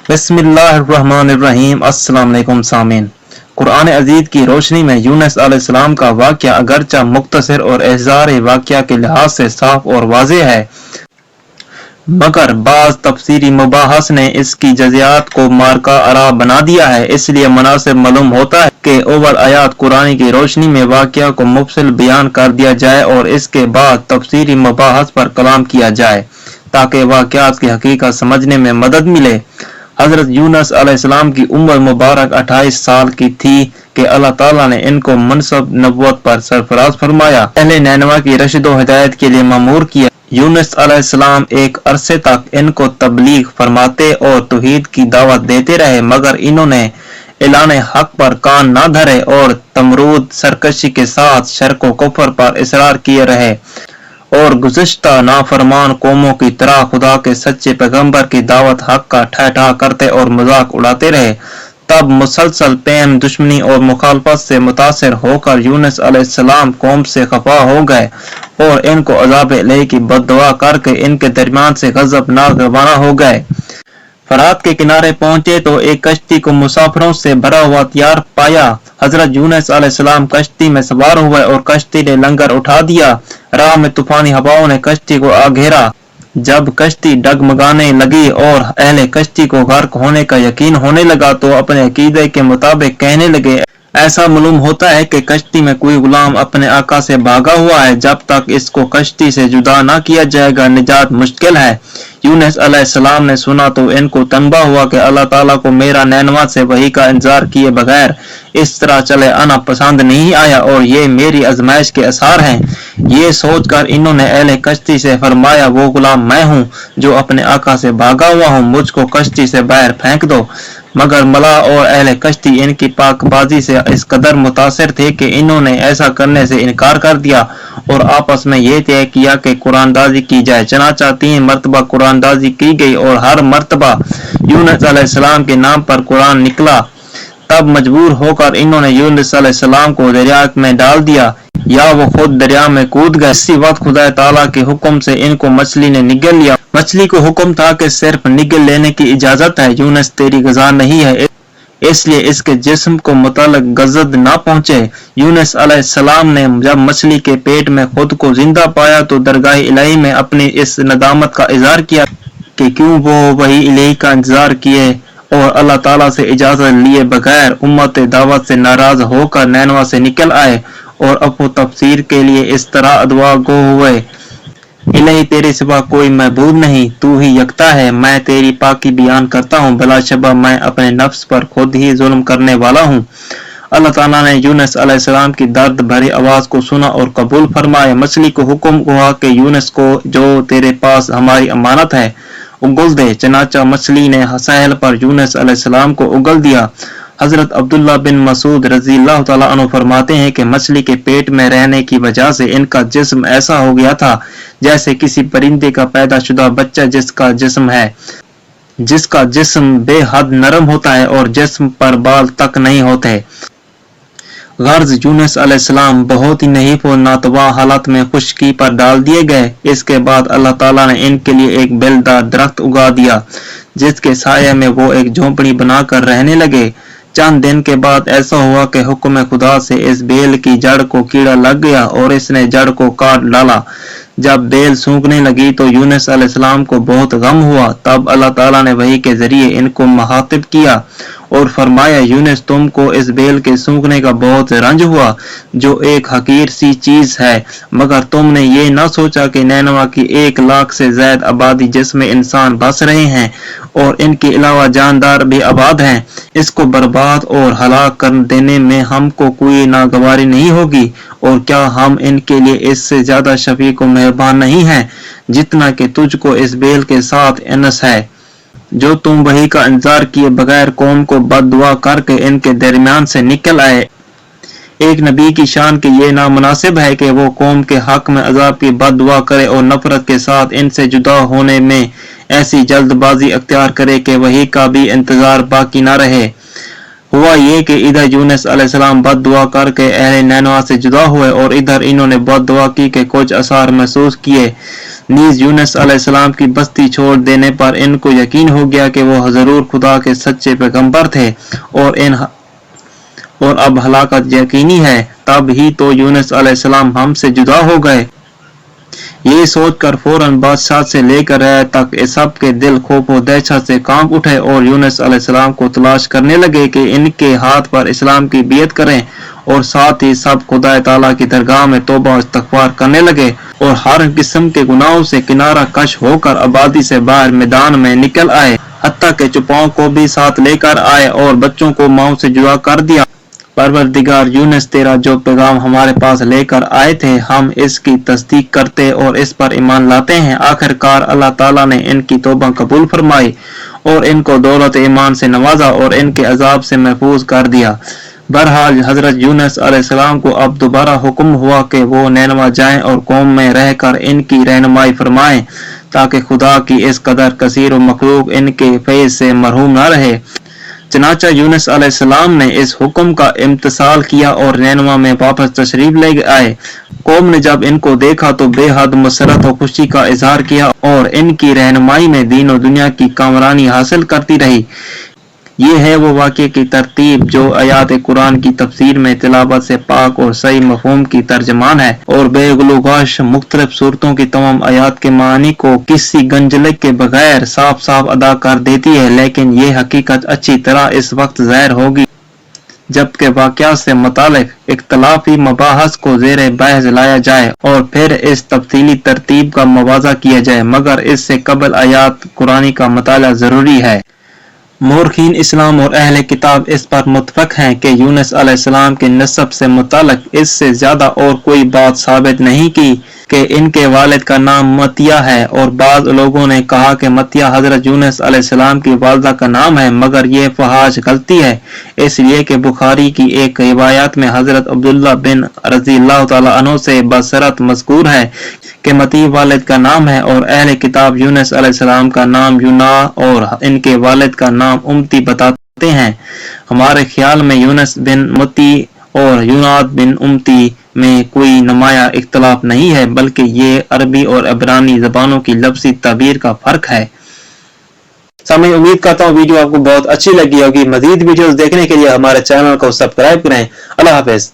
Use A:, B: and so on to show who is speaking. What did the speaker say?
A: बिस्मिल्लाहिर्रहमानिर्रहीम। अस्सलाम वालेकुम सामीन। कुरान अजीज की रोशनी में यूनुस अलैहिस्सलाम का वाक़या अगरचा मुख्तसर और एहज़ार वाक़या के लिहाज से साफ और वाज़ेह है, मगर बाज़ तफसीरी मुबाहस ने इसकी जज़ियात को मार्का आरा बना दिया है। इसलिए मुनासिब मालूम होता है कि अव्वल आयात कुरान की रोशनी में वाक़या को मुफस्सिल बयान कर दिया जाए और इसके बाद तफसीरी मुबाहस पर कलाम किया जाए ताकि वाक़यात की हकीकत समझने में मदद मिले। हज़रत यूनुस अलैहिस्सलाम की उम्र मुबारक 28 साल की थी कि अल्लाह ताला ने इनको मनसब नबुव्वत पर सरफराज फरमाया। अहले नैनवा की रशद व हिदायत के लिए मामूर किया। यूनुस अलैहिस्सलाम एक अरसे तक इनको तबलीग फरमाते और तौहीद की दावत देते रहे, मगर इन्होंने ऐलान हक पर कान न धरे और तमरूद सरकशी के साथ शर्क व कुफ्र पर इसरार किए रहे और गुज़िश्ता नाफरमान कौमों की तरह खुदा के सच्चे पैगंबर की दावत हक का ठहठा करते और मजाक उड़ाते रहे। तब मुसलसल प्रेम, दुश्मनी और मुखालफत से मुतासिर होकर यूनुस अलैहिस्सलाम कौम से खफा हो गए और इनको अज़ाब इलाही की बद्दुआ करके इनके दरमियान से गज़बनाक रवाना हो गए। फरात के किनारे पहुंचे तो एक कश्ती को मुसाफिरों से भरा हुआ तैयार पाया। हजरत यूनुस अलैहिस्सलाम कश्ती में सवार हुए और कश्ती ने लंगर उठा दिया। राह में तूफानी हवाओं ने कश्ती को आ घेरा। जब कश्ती डगमगाने लगी और अहले कश्ती को गर्क होने का यकीन होने लगा तो अपने अकीदे के मुताबिक कहने लगे, ऐसा मालूम होता है कि कश्ती में कोई गुलाम अपने आका से भागा हुआ है। जब तक इसको कश्ती से जुदा न किया जाएगा निजात मुश्किल है। यूनुस अलैहिस्सलाम ने सुना तो इनको तनबा हुआ कि अल्लाह ताला को मेरा नैनवा से वही का इंतजार किए बगैर इस तरह चले आना पसंद नहीं आया और ये मेरी आजमाइश के आसार हैं। ये सोचकर इन्होंने अहले कश्ती से फरमाया, वो गुलाम मैं हूँ जो अपने आका से भागा हुआ हूँ, मुझको कश्ती से बाहर फेंक दो। मगर मला और अहले कश्ती इनकी पाकबाजी से इस कदर मुतासिर थे कि इन्होंने ऐसा करने से इनकार कर दिया और आपस में ये तय किया कि कुरानदाजी की जाए। चनाचा 3 मरतबा कुरानदाजी की गई और हर मरतबा यूनुस अलैहिस्सलाम के नाम पर कुरान निकला। तब मजबूर होकर इन्होंने यूनुस अलैहिस्सलाम को दरिया में डाल दिया या वो खुद दरिया में कूद गए। इसी वक्त खुदा ताला के हुक्म से इनको मछली ने निगल लिया। मछली को हुक्म था कि सिर्फ निगल लेने की इजाजत है, यूनुस तेरी ग़िज़ा नहीं है, इसलिए इसके जिस्म को मुतल्लक गज़द ना पहुंचे। यूनुस अलैहिस्सलाम ने जब मछली के पेट में खुद को जिंदा पाया तो दरगाह इलाही में अपनी इस नदामत का इज़हार किया कि क्यों वो वही इलाही का इंतजार किए और अल्लाह ताला से इजाजत लिए बगैर उम्मत दावत से नाराज होकर नैनवा से निकल आए और अफो तफसीर के लिए इस तरह अदवा गो हुए, इलाही तेरे सिवा कोई महबूद नहीं, तू ही यकता है, मैं तेरी पाकी बयान करता हूँ, बिलाशबा मैं अपने नफ्स पर खुद ही जुल्म करने वाला हूँ। अल्लाह ताला ने यूनुस अलैहिस्सलाम की दर्द भरी आवाज को सुना और कबूल फरमाया। मछली को हुक्म हुआ कि यूनुस को जो तेरे पास हमारी अमानत है उगल दे। चनाचा मछली ने साहिल पर यूनुस अलैहिस्सलाम को उगल दिया। हजरत अब्दुल्ला बिन मसूद रज़ियल्लाहु ताला अन्हु फरमाते हैं कि मछली के पेट में रहने की वजह से इनका जिस्म ऐसा हो गया था जैसे किसी परिंदे का पैदा शुदा बच्चा जिसका जिस्म बेहद नरम होता है और जिस्म पर बाल तक नहीं होते। गर्ज यूनुस अलैहिस्सलाम बहुत ही नहीफ और नातवा हालत में खुश्की पर डाल दिए गए। इसके बाद अल्लाह ताला ने इनके लिए एक बेलदार दरख्त उगा दिया जिसके साये में वो एक झोंपड़ी बनाकर रहने लगे। चंद दिन के बाद ऐसा हुआ कि हुक्म खुदा से इस बेल की जड़ को कीड़ा लग गया और इसने जड़ को काट डाला। जब बेल सूखने लगी तो यूनुस अलैहिस्सलाम को बहुत गम हुआ। तब अल्लाह ताला ने वही के जरिए इनको मुखातिब किया और फरमाया, यूनुस तुमको इस बेल के सूखने का बहुत रंज हुआ जो एक हकीर सी चीज है, मगर तुमने ये न सोचा कि नैनवा की 1 लाख से ज्यादा आबादी जिसमें इंसान बस रहे हैं और इनके अलावा जानदार भी आबाद हैं, इसको बर्बाद और हलाक कर देने में हमको कोई नागवारी नहीं होगी। और क्या हम इनके लिए इससे ज्यादा शफीक और मेहरबान नहीं हैं जितना कि तुझको इस बेल के साथ इनस है जो तुम वही का इंतजार किए बगैर कौम को बद्दुआ करके इनके दरमियान से निकल आए। एक नबी की शान के ये नामुनासिब है कि वो कौम के हक में अजाब की बद्दुआ करे और नफरत के साथ इनसे जुदा होने में ऐसी जल्दबाजी अख्तियार करे कि वही का भी इंतजार बाकी न रहे। हुआ ये कि इधर यूनुस अलैहिस्सलाम बद्दुआ करके अहले नैनवा से जुदा हुए और इधर इन्होंने बद्दुआ की के कुछ असर महसूस किए। नीज यूनुस अलैहिस्सलाम की बस्ती छोड़ देने पर इनको यकीन हो गया कि वो ज़रूर खुदा के सच्चे पैगंबर थे और अब हलाकत यकीनी है। तब ही तो यूनुस अलैहिस्सलाम हमसे जुदा हो गए। ये सोचकर फौरन बादशाह से लेकर रैयत तक सब के दिल खौफ और दहशत से कांप उठे और यूनुस अलैहिस्सलाम को तलाश करने लगे कि इनके हाथ पर इस्लाम की बियत करें, और साथ ही सब खुदा ताला की दरगाह में तौबा और इस्तगफार करने लगे और हर किस्म के गुनाहों से किनारा कश होकर आबादी से बाहर मैदान में निकल आए, हत्ता के चुपाओं को भी साथ लेकर आए और बच्चों को माँ से जुदा कर दिया। परवरदिगार, यूनुस तेरा जो पैगाम हमारे पास लेकर आए थे, हम इसकी तस्दीक करते और इस पर ईमान लाते हैं। आखिरकार अल्लाह ताला ने इनकी तौबा कबूल फरमाई और इनको दौलत ईमान से नवाजा और इनके अजाब से महफूज कर दिया। बहरहाल हजरत यूनुस अलैहिस्सलाम को अब दोबारा हुक्म हुआ कि वो नैनवा जाएं और कौम में रहकर इनकी रहनुमाई फरमाएं, ताकि खुदा की इस कदर कसीर व मखलूक इनके फैज़ से मरहूम न रहे। चनाचा यूनुस अलैहिस्सलाम ने इस हुक्म का इम्तिसाल किया और नैनवा में वापस तशरीफ ले आए। कौम ने जब इनको देखा तो बेहद मसरत और खुशी का इजहार किया और इनकी रहनुमाई में दीन और दुनिया की कामरानी हासिल करती रही। ये है वो वाक़े की तरतीब जो आयात कुरान की तफसीर में तिलावत से पाक और सही मफहूम की तर्जमान है और बेगुलूगाश मुख्तलिफ सूरतों की तमाम आयात के मानी को किसी गंजलक के बगैर साफ साफ अदा कर देती है। लेकिन ये हकीकत अच्छी तरह इस वक्त ज़ाहिर होगी जबकि वाक़यात से मुतालिक इख्तलाफी मबाहस को ज़ेरे बहस लाया जाए और फिर इस तफसीली तरतीब का मुवाज़ा किया जाए, मगर इससे कबल आयात कुरानी का मुताला ज़रूरी है। मोरखीन इस्लाम और अहले किताब इस पर मुत्तफक हैं कि यूनुस अलैहिस्सलाम के नस्ब से मुताल्लिक इससे ज्यादा और कोई बात साबित नहीं की कि इनके वालिद का नाम मतिया है, और बाज़ लोगों ने कहा कि मतिया हजरत यूनुस अलैहिस्सलाम की वालिदा का नाम है, मगर ये फहाश गलती है, इसलिए कि बुखारी की एक रिवायत में हजरत अब्दुल्ला बिन रज़ियल्लाहु तआला अन्हु से बसरत मज़कूर है कि मती वालिद का नाम है, और अहले किताब यूनुस अलैहिस्सलाम का नाम यूना और इनके वालिद का नाम उम्ती बताते हैं। हमारे ख्याल में यूनुस बिन मती और यूनाद बिन उम्ती में कोई नुमाया इख्तलाफ नहीं है, बल्कि ये अरबी और इब्रानी ज़बानों की लफ्ज़ी ताबीर का फ़र्क है। सामने उम्मीद करता हूँ वीडियो आपको बहुत अच्छी लगी होगी। मज़ीद वीडियोस देखने के लिए हमारे चैनल को सब्सक्राइब करें। अल्लाह हाफ़िज़।